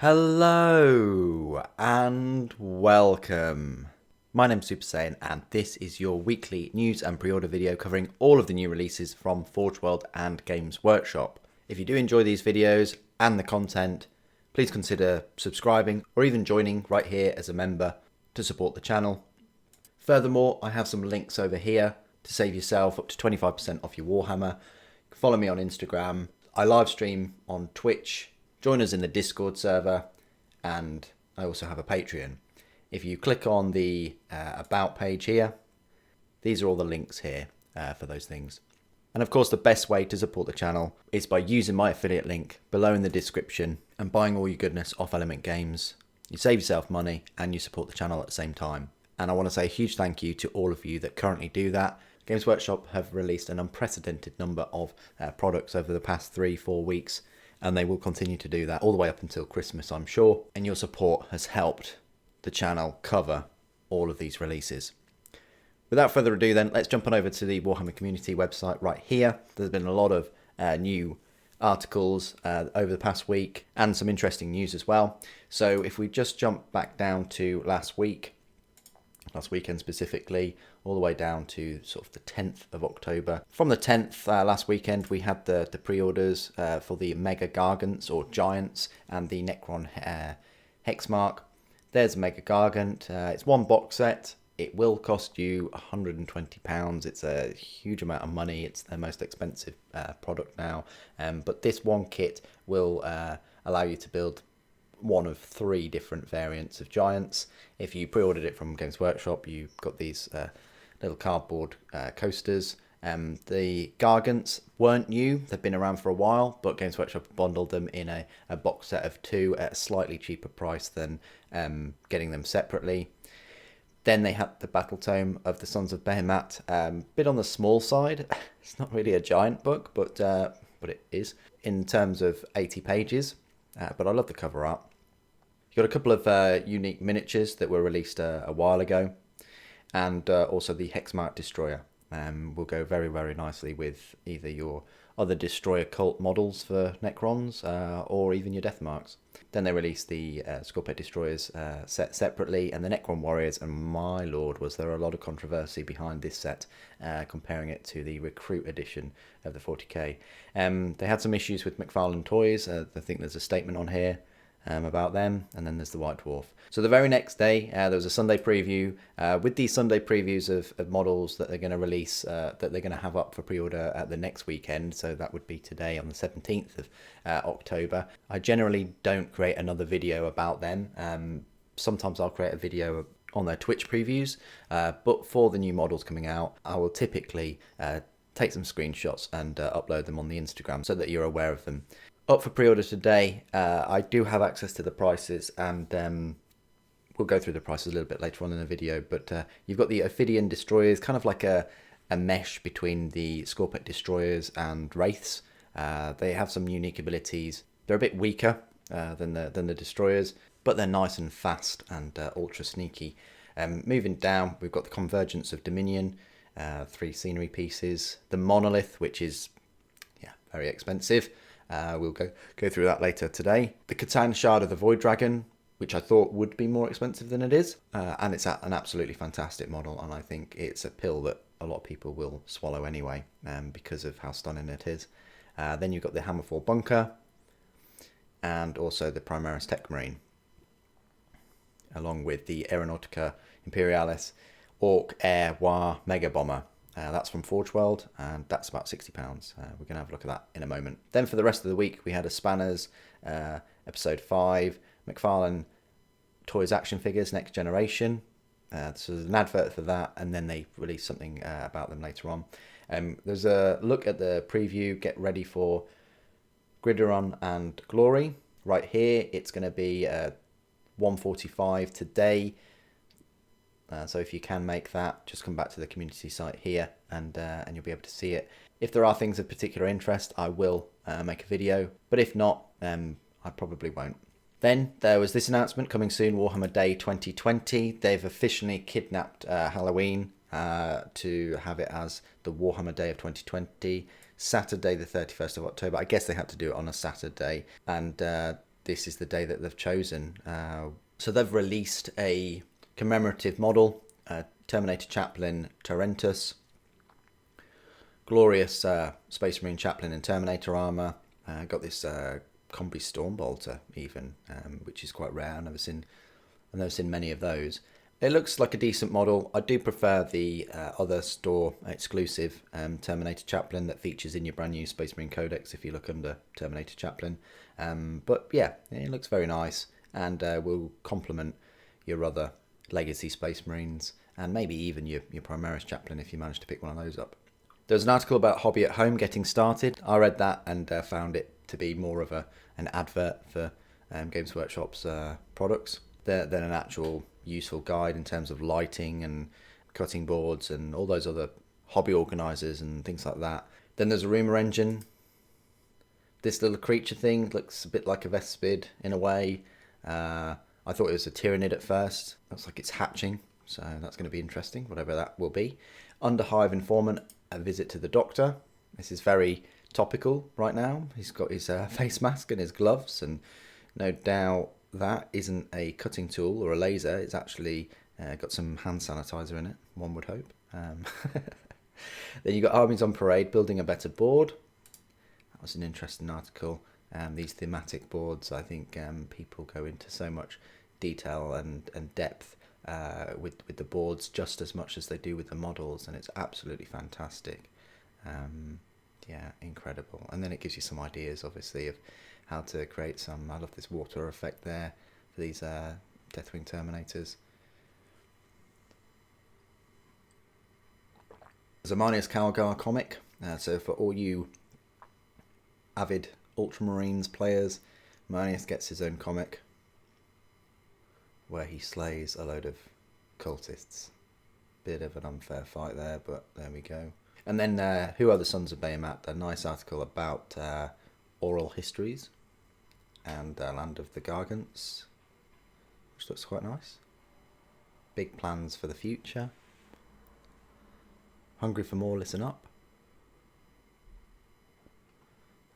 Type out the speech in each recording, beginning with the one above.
Hello and welcome. My name's Super Saiyan and this is your weekly news and pre-order video covering all of the new releases from Forge World and Games Workshop. If you do enjoy these videos and the content, please consider subscribing or even joining right here as a member to support the channel. Furthermore, I have some links over here to save yourself up to 25% off your Warhammer. Follow me on Instagram. I live stream on Twitch. Join us in the Discord server, and I also have a Patreon. If you click on the About page here, these are all the links here for those things. And of course, the best way to support the channel is by using my affiliate link below in the description and buying all your goodness off Element Games. You save yourself money and you support the channel at the same time. And I want to say a huge thank you to all of you that currently do that. Games Workshop have released an unprecedented number of products over the past 3-4 weeks. And they will continue to do that all the way up until Christmas, I'm sure. And your support has helped the channel cover all of these releases. Without further ado then, let's jump on over to the Warhammer community website right here. There's been a lot of new articles over the past week and some interesting news as well. So if we just jump back down to last weekend specifically, all the way down to sort of the 10th of October. From the 10th last weekend, we had the pre-orders for the mega-gargants or giants and the Necron Hexmark. There's a mega-gargant. It's one box set. It will cost you £120. It's a huge amount of money. It's their most expensive product now. But this one kit will allow you to build one of 3 different variants of giants. If you pre-ordered it from Games Workshop, you got these little cardboard coasters. The Gargants weren't new, they've been around for a while, but Games Workshop bundled them in a box set of 2 at a slightly cheaper price than getting them separately. Then they had the Battle Tome of the Sons of Behemoth, bit on the small side. It's not really a giant book, but it is in terms of 80 pages. But I love the cover art. You've got a couple of unique miniatures that were released a while ago, and also the Hexmark Destroyer will go very, very nicely with either your other Destroyer cult models for Necrons or even your Deathmarks. Then they released the Scorpio Destroyers set separately, and the Necron Warriors, and my lord, was there a lot of controversy behind this set, comparing it to the Recruit edition of the 40k. They had some issues with McFarlane Toys. I think there's a statement on here about them, and then there's the White Dwarf. So the very next day there was a Sunday preview with these Sunday previews of models that they're going to release, that they're going to have up for pre-order at the next weekend. So that would be today on the 17th of October. I generally don't create another video about them. Sometimes I'll create a video on their Twitch previews, but for the new models coming out, I will typically take some screenshots and upload them on the Instagram so that you're aware of them. Up for pre-order today. I do have access to the prices, and we'll go through the prices a little bit later on in the video, but you've got the Ophidian Destroyers, kind of like a mesh between the Scorpio Destroyers and Wraiths. They have some unique abilities. They're a bit weaker than the Destroyers, but they're nice and fast and ultra sneaky. Moving down, we've got the Convergence of Dominion, 3 scenery pieces. The Monolith, which is very expensive. We'll go through that later today. The Katan Shard of the Void Dragon, which I thought would be more expensive than it is. And it's an absolutely fantastic model, and I think it's a pill that a lot of people will swallow anyway, because of how stunning it is. Then you've got the Hammerfall Bunker, and also the Primaris Techmarine, along with the Aeronautica Imperialis Orc Air War Mega Bomber. That's from Forge World, and that's about £60. We're going to have a look at that in a moment. Then for the rest of the week, we had a Spanners, Episode 5, McFarlane Toys Action Figures, Next Generation. So there's an advert for that, and then they released something about them later on. There's a look at the preview, get ready for Gridiron and Glory. Right here, it's going to be 145 today. So if you can make that, just come back to the community site here, and you'll be able to see it. If there are things of particular interest, I will make a video, but if not, I probably won't. Then there was this announcement coming soon, Warhammer Day 2020. They've officially kidnapped Halloween to have it as the Warhammer Day of 2020, Saturday the 31st of October. I guess they had to do it on a Saturday, and this is the day that they've chosen. So they've released a commemorative model, Terminator Chaplain Torrentus, glorious Space Marine Chaplain in Terminator armour. Got this Combi Stormbolter even, which is quite rare. I've never seen many of those. It looks like a decent model. I do prefer the other store exclusive Terminator Chaplain that features in your brand new Space Marine Codex if you look under Terminator Chaplain. But yeah, it looks very nice and will complement your other Legacy Space Marines and maybe even your Primaris Chaplain if you manage to pick one of those up. There's an article about Hobby at Home getting started. I read that and found it to be more of an advert for Games Workshop's products than an actual useful guide in terms of lighting and cutting boards and all those other hobby organisers and things like that. Then there's a rumour engine. This little creature thing looks a bit like a Vespid in a way. I thought it was a Tyrannid at first. Looks like it's hatching, so that's going to be interesting, whatever that will be. Underhive Informant, a visit to the Doctor. This is very topical right now. He's got his face mask and his gloves, and no doubt that isn't a cutting tool or a laser. It's actually got some hand sanitizer in it, one would hope. Then you've got Armies on Parade, building a better board. That was an interesting article. These thematic boards, I think people go into so much detail and depth with the boards just as much as they do with the models, and it's absolutely fantastic. Yeah, incredible. And then it gives you some ideas, obviously, of how to create some. I love this water effect there for these Deathwing Terminators. There's a Marnius Calgar comic, so for all you avid Ultramarines players, Marnius gets his own comic where he slays a load of cultists. Bit of an unfair fight there, but there we go. And then Who Are the Sons of Behemoth? A nice article about oral histories and Land of the Gargants, which looks quite nice. Big plans for the future. Hungry for more? Listen up.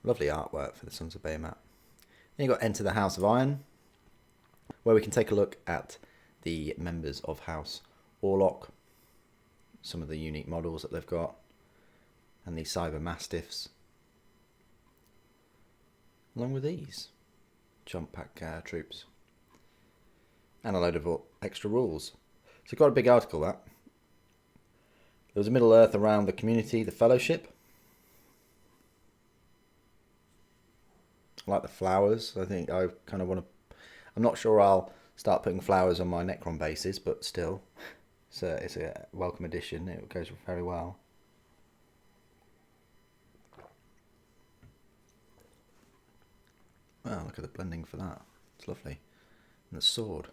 Lovely artwork for the Sons of Behemoth. Then you've got Enter the House of Iron, where we can take a look at the members of House Orlok, some of the unique models that they've got, and these Cyber Mastiffs, along with these jump pack troops, and a load of extra rules. So got a big article that. There was a Middle Earth around the community, the Fellowship. I like the flowers. I think I kind of want to. I'm not sure I'll start putting flowers on my Necron bases, but still, it's a welcome addition. It goes very well. Wow, look at the blending for that. It's lovely. And the sword.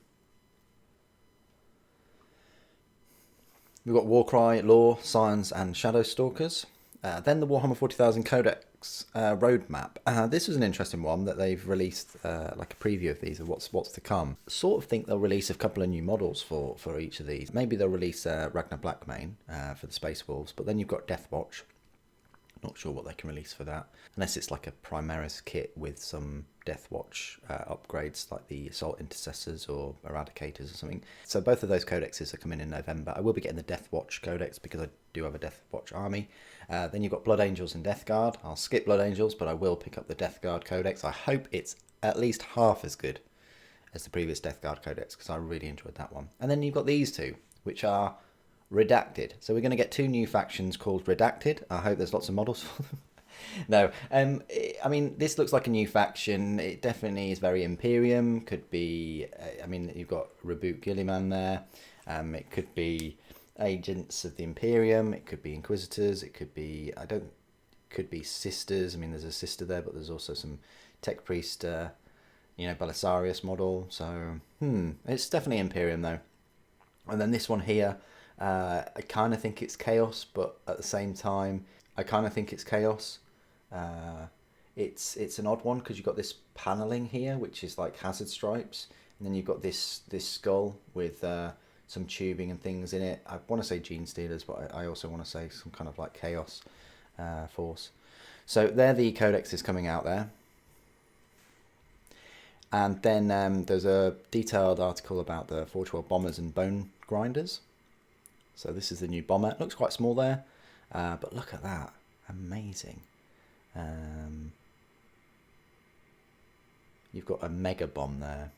We've got Warcry, Lore, Science, and Shadow Stalkers. Then the Warhammer 40,000 Codex roadmap. This was an interesting one that they've released, like a preview of these, of what's to come. Sort of think they'll release a couple of new models for each of these. Maybe they'll release Ragnar Blackmane for the Space Wolves, but then you've got Deathwatch. Not sure what they can release for that, unless it's like a Primaris kit with some Deathwatch upgrades like the Assault Intercessors or Eradicators or something. So both of those codexes are coming in November. I will be getting the Deathwatch codex because I do have a Deathwatch army. Then you've got Blood Angels and Death Guard. I'll skip Blood Angels, but I will pick up the Death Guard codex. I hope it's at least half as good as the previous Death Guard codex because I really enjoyed that one. And then you've got these two, which are Redacted. So we're going to get two new factions called Redacted. I hope there's lots of models for them. No, I mean, this looks like a new faction. It definitely is very Imperium. Could be, I mean, you've got Reboot Gilliman there. It could be Agents of the Imperium. It could be Inquisitors. It could be, could be Sisters. I mean, there's a Sister there, but there's also some Tech Priest, Belisarius model. So, it's definitely Imperium though. And then this one here, I kind of think it's Chaos, but at the same time, I kind of think it's Chaos. It's an odd one because you've got this paneling here, which is like hazard stripes, and then you've got this skull with some tubing and things in it. I want to say Gene Stealers, but I also want to say some kind of like Chaos force. So they're the codexes coming out there. And then there's a detailed article about the Forge World bombers and bone grinders. So this is the new bomber. It looks quite small there, but look at that. Amazing. You've got a mega bomb there.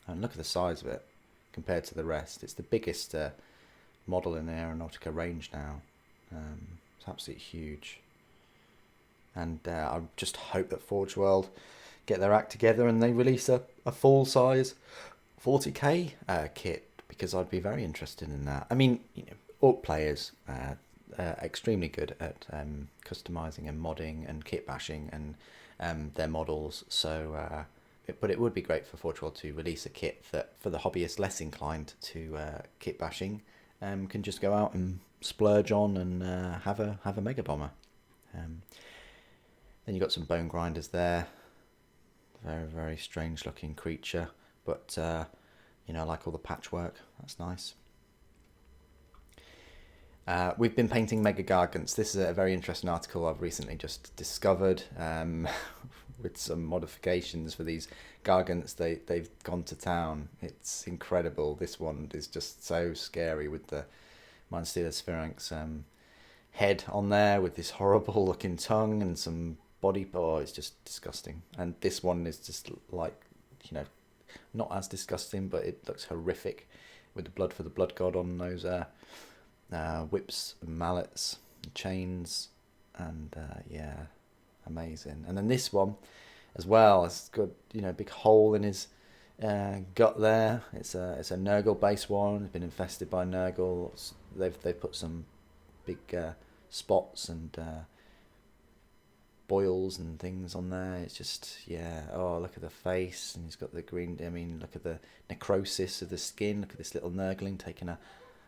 And look at the size of it compared to the rest. It's the biggest model in the Aeronautica range now. It's absolutely huge. And I just hope that Forge World get their act together and they release a full size 40k kit, because I'd be very interested in that. I mean, you know, Orc players are extremely good at customizing and modding and kit bashing and their models. So, but it would be great for Forge World to release a kit that, for the hobbyist less inclined to kit bashing, can just go out and splurge on and have a mega bomber. Then you've got some bone grinders there. Very, very strange looking creature, but you know, I like all the patchwork. That's nice. We've been painting mega-gargants. This is a very interesting article I've recently just discovered, with some modifications for these gargants. They've gone to town. It's incredible. This one is just so scary with the Mind Stealer Sphinx head on there with this horrible looking tongue and some body. Oh, it's just disgusting. And this one is just like, you know, not as disgusting, but it looks horrific with the blood for the blood god on those whips and mallets and chains, and yeah, amazing. And then this one as well, it's got, you know, a big hole in his gut there. It's a Nurgle based one. It's been infested by Nurgle. They've put some big spots and boils and things on there. It's just, yeah, oh, look at the face, and he's got the green, I mean, look at the necrosis of the skin. Look at this little Nurgling taking a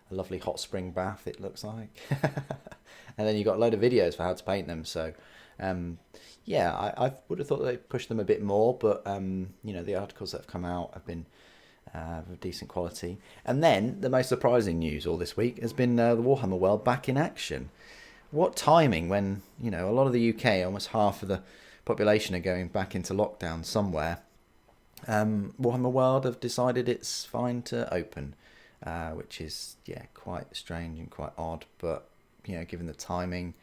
lovely hot spring bath, it looks like. And then you've got a load of videos for how to paint them. So yeah, I would have thought they'd push them a bit more, but you know, the articles that have come out have been of decent quality. And then the most surprising news all this week has been the Warhammer world back in action. What timing, when, you know, a lot of the UK, almost half of the population, are going back into lockdown somewhere. Warhammer World have decided it's fine to open, which is, yeah, quite strange and quite odd. But, you know, given the timing,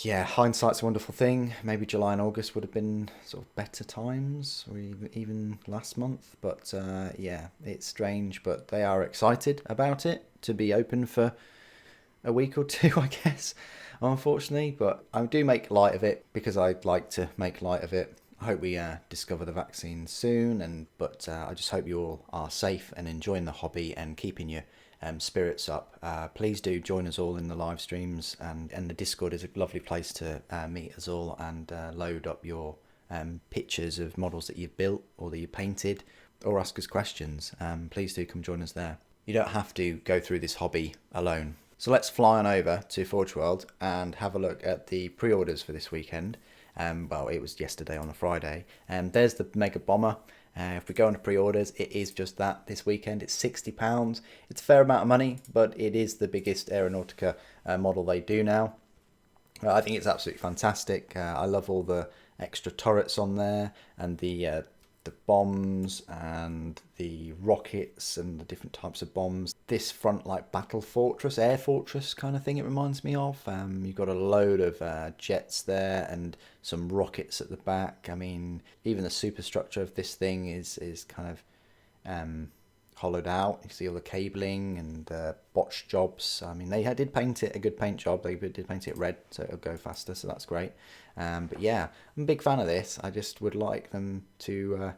yeah, hindsight's a wonderful thing. Maybe July and August would have been sort of better times, or even last month. But yeah, it's strange, but they are excited about it to be open for a week or two, I guess, unfortunately. But I do make light of it because I'd like to make light of it. I hope we discover the vaccine soon, but I just hope you all are safe and enjoying the hobby and keeping your spirits up. Please do join us all in the live streams, and the Discord is a lovely place to meet us all and load up your pictures of models that you've built or that you painted, or ask us questions. Please do come join us there. You don't have to go through this hobby alone. So let's fly on over to Forge World and have a look at the pre-orders for this weekend. Well, it was yesterday on a Friday. There's the Mega Bomber. If we go on to pre-orders, it is just that this weekend. It's £60. It's a fair amount of money, but it is the biggest Aeronautica model they do now. I think it's absolutely fantastic. I love all the extra turrets on there, and the bombs and the rockets and the different types of bombs. This front, like battle fortress, air fortress kind of thing, it reminds me of. You've got a load of jets there and some rockets at the back. I mean, even the superstructure of this thing is kind of hollowed out. You see all the cabling and botched jobs. I mean, they did paint it a good paint job. They did paint it red, so it'll go faster, so that's great. But yeah, I'm a big fan of this. I just would like them to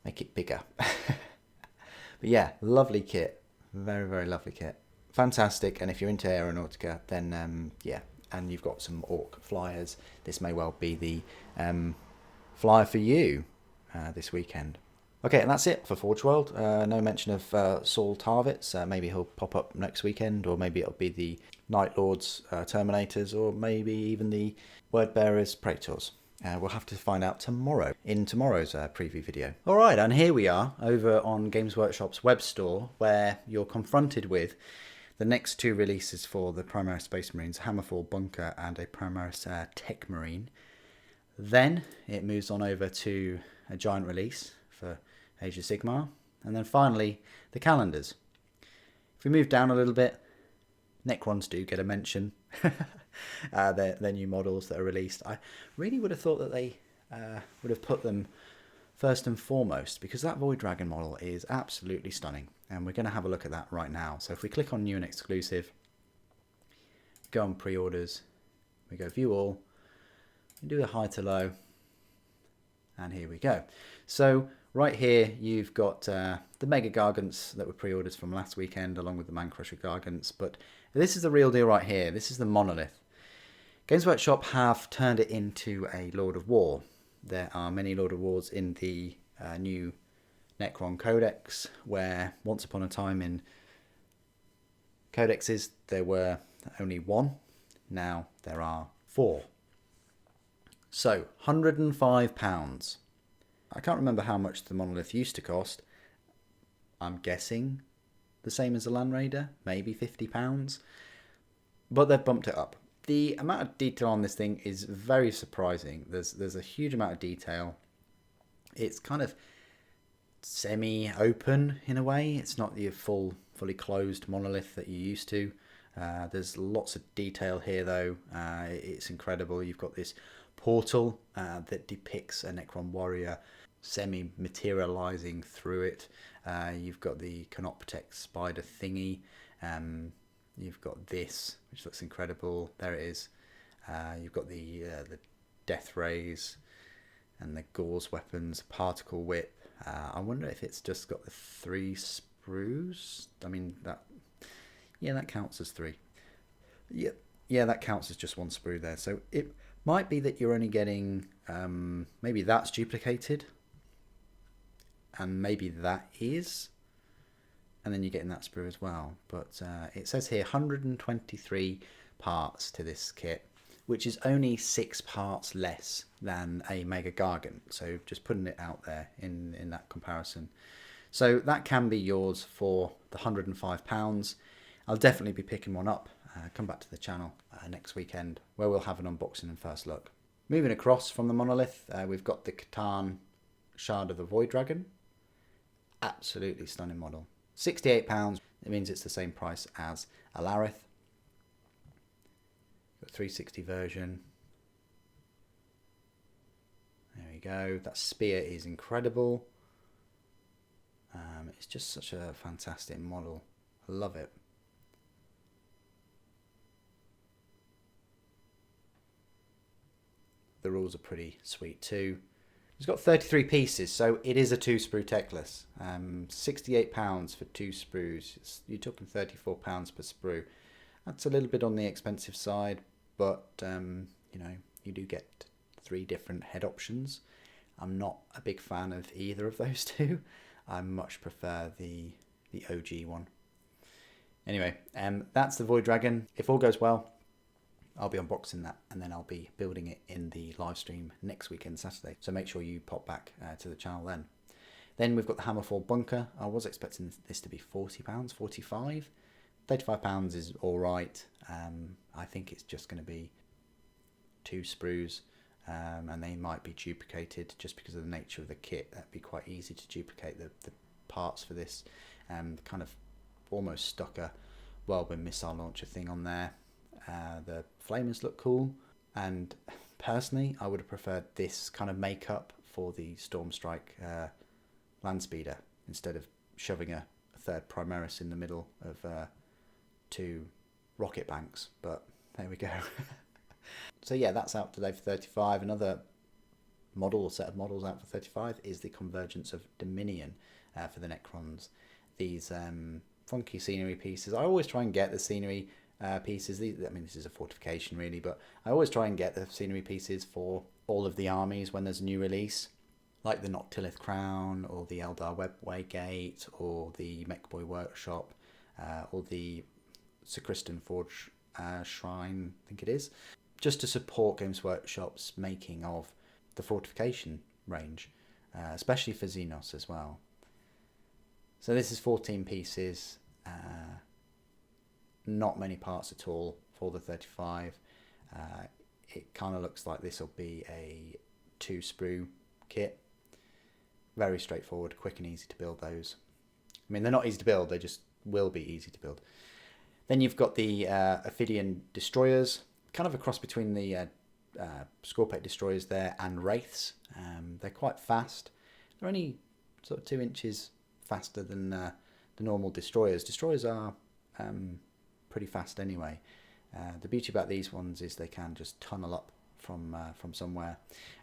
make it bigger. But yeah, lovely kit. Very, very lovely kit. Fantastic. And if you're into Aeronautica, then yeah, and you've got some Orc flyers, this may well be the flyer for you this weekend. Okay, and that's it for Forge World. No mention of Saul Tarvitz. Maybe he'll pop up next weekend, or maybe it'll be the Night Lords Terminators, or maybe even the Word Bearers Praetors. We'll have to find out tomorrow in tomorrow's preview video. All right, and here we are over on Games Workshop's web store, where you're confronted with the next two releases for the Primaris Space Marines, Hammerfall Bunker and a Primaris Techmarine. Then it moves on over to a giant release for Age of Sigmar. And then finally, the calendars. If we move down a little bit, Necrons do get a mention. They're new models that are released. I really would have thought that they would have put them first and foremost, because that Void Dragon model is absolutely stunning. And we're going to have a look at that right now. So if we click on New and Exclusive, go on Pre-orders, we go View All, and do a high to low, and here we go. So right here you've got the mega-gargants that were pre-orders from last weekend, along with the Man-Crusher Gargants, but this is the real deal right here. This is the monolith. Games Workshop have turned it into a Lord of War. There are many Lord of Wars in the new Necron Codex, where once upon a time in codexes there were only one. Now there are 4. So, £105. I can't remember how much the monolith used to cost. I'm guessing the same as the Land Raider, maybe £50. But they've bumped it up. The amount of detail on this thing is very surprising. There's a huge amount of detail. It's kind of semi-open in a way. It's not the fully closed monolith that you're used to. There's lots of detail here though. It's incredible. You've got this portal that depicts a Necron Warrior semi-materializing through it. You've got the Canoptek spider thingy. You've got this, which looks incredible. There it is. You've got the death rays and the gauze weapons, particle whip. I wonder if it's just got the 3 sprues. I mean, that counts as 3. Yeah, that counts as just 1 sprue there. So it might be that you're only getting, maybe that's duplicated, and maybe that is, and then you're getting that sprue as well. But it says here 123 parts to this kit, which is only 6 parts less than a mega-gargant. So just putting it out there in that comparison. So that can be yours for the £105. I'll definitely be picking one up. Come back to the channel next weekend, where we'll have an unboxing and first look. Moving across from the monolith, we've got the Katan Shard of the Void Dragon. Absolutely stunning model. £68. It means it's the same price as Alarith. Got 360 version. There we go. That spear is incredible. It's just such a fantastic model. I love it. The rules are pretty sweet too. It's got 33 pieces, so it is a 2 sprue techless. £68 for 2 sprues. You're talking £34 per sprue. That's a little bit on the expensive side, but you know, you do get 3 different head options. I'm not a big fan of either of those two. I much prefer the OG one. Anyway, that's the Void Dragon. If all goes well, I'll be unboxing that, and then I'll be building it in the live stream next weekend, Saturday. So make sure you pop back to the channel then. Then we've got the Hammerfall Bunker. I was expecting this to be £40, £45. £35 is all right. I think it's just going to be 2 sprues, and they might be duplicated just because of the nature of the kit. That'd be quite easy to duplicate the parts for this. Kind of almost stuck a whirlwind missile launcher thing on there. The flamers look cool, and personally I would have preferred this kind of makeup for the Stormstrike Landspeeder instead of shoving a 3rd Primaris in the middle of 2 rocket banks, but there we go. So yeah, that's out today for 35. Another model or set of models out for 35 is the Convergence of Dominion for the Necrons. These funky scenery pieces. I always try and get the scenery pieces. I mean, this is a fortification really, but I always try and get the scenery pieces for all of the armies when there's a new release, like the Noctilith Crown, or the Eldar Webway Gate, or the Mechboy Workshop, or the Sacristan Forge Shrine, I think it is, just to support Games Workshop's making of the fortification range, especially for Xenos as well. So this is 14 pieces. Not many parts at all for the 35. It kind of looks like this will be a 2 sprue kit. Very straightforward, quick and easy to build those. I mean, they're not easy to build, they just will be easy to build. Then you've got the Ophidian Destroyers, kind of a cross between the Scorpate Destroyers there and Wraiths. They're quite fast. They're only sort of 2 inches faster than the normal Destroyers. Destroyers are pretty fast anyway. The beauty about these ones is they can just tunnel up from somewhere.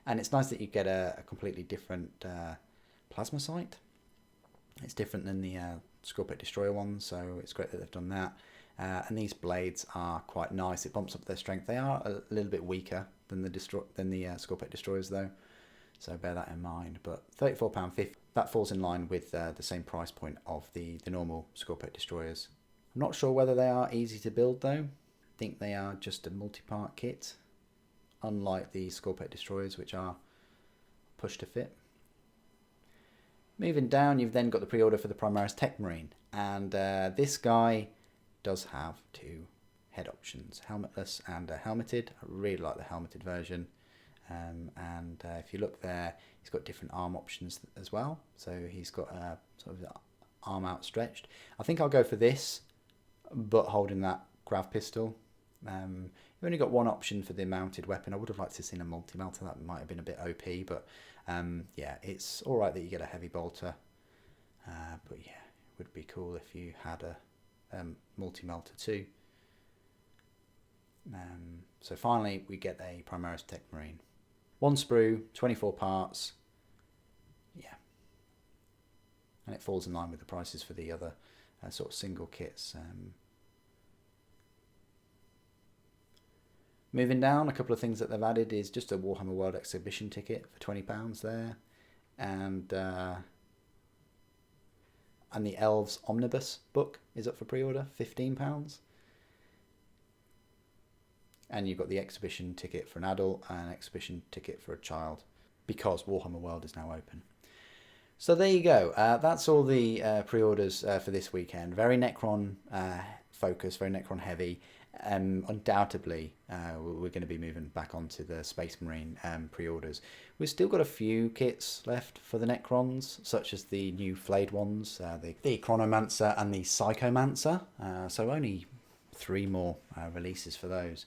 And it's nice that you get a completely different plasma sight. It's different than the Scorpate Destroyer ones, so it's great that they've done that. And these blades are quite nice. It bumps up their strength. They are a little bit weaker than the Scorpate Destroyers though, so bear that in mind. But £34.50, that falls in line with the same price point of the normal Scorpate Destroyers. I'm not sure whether they are easy to build though. I think they are just a multi-part kit, unlike the Scorpate Destroyers, which are push to fit. Moving down, you've then got the pre-order for the Primaris Techmarine, and this guy does have 2 head options, helmetless and helmeted. I really like the helmeted version, and if you look there, he's got different arm options as well. So he's got a sort of arm outstretched. I think I'll go for this, but holding that grav pistol. You've only got 1 option for the mounted weapon. I would have liked to have seen a multi-melter. That might have been a bit OP, but yeah, it's all right that you get a heavy bolter. But yeah, it would be cool if you had a multi-melter too. So finally, we get a Primaris Techmarine. 1 sprue, 24 parts. Yeah, and it falls in line with the prices for the other sort of single kits. Moving down, a couple of things that they've added is just a Warhammer World Exhibition ticket for £20 there, and the Elves Omnibus book is up for pre-order, £15. And you've got the exhibition ticket for an adult and an exhibition ticket for a child, because Warhammer World is now open. So there you go. That's all the pre-orders for this weekend. Very Necron focused, very Necron heavy. Undoubtedly, we're going to be moving back onto the Space Marine pre-orders. We've still got a few kits left for the Necrons, such as the new flayed ones, the Chronomancer and the Psychomancer. So only 3 more releases for those.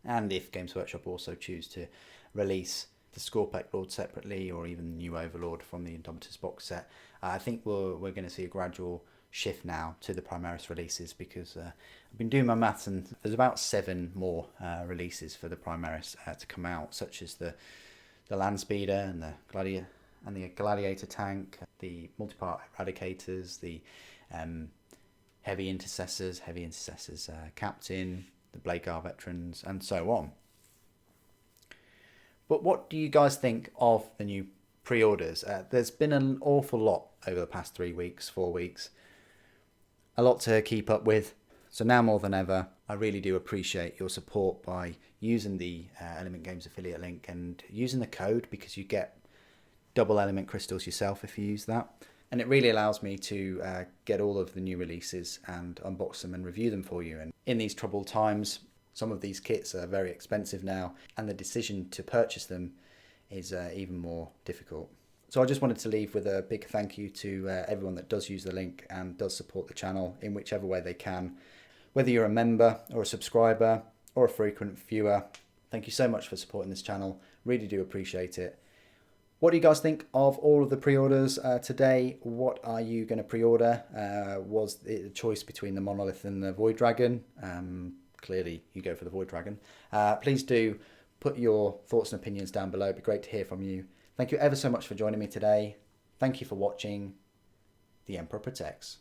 And if Games Workshop also choose to release the Scorpate Lord separately, or even the new Overlord from the Indomitus box set, I think we're going to see a gradual shift now to the Primaris releases, because I've been doing my maths and there's about 7 more releases for the Primaris to come out, such as the Landspeeder and the Gladiator tank, the multi-part Eradicators, the Heavy Intercessors Captain, the Blade Guard Veterans, and so on. But what do you guys think of the new pre-orders? There's been an awful lot over the past 3 weeks, 4 weeks. A lot to keep up with. So now more than ever, I really do appreciate your support by using the Element Games affiliate link and using the code, because you get double element crystals yourself if you use that. And it really allows me to get all of the new releases and unbox them and review them for you. And in these troubled times, some of these kits are very expensive now, and the decision to purchase them is even more difficult. So I just wanted to leave with a big thank you to everyone that does use the link and does support the channel in whichever way they can. Whether you're a member or a subscriber or a frequent viewer, thank you so much for supporting this channel. Really do appreciate it. What do you guys think of all of the pre-orders today? What are you going to pre-order? Was it a choice between the Monolith and the Void Dragon? Clearly you go for the Void Dragon. Please do put your thoughts and opinions down below. It'd be great to hear from you. Thank you ever so much for joining me today. Thank you for watching. The Emperor Protects.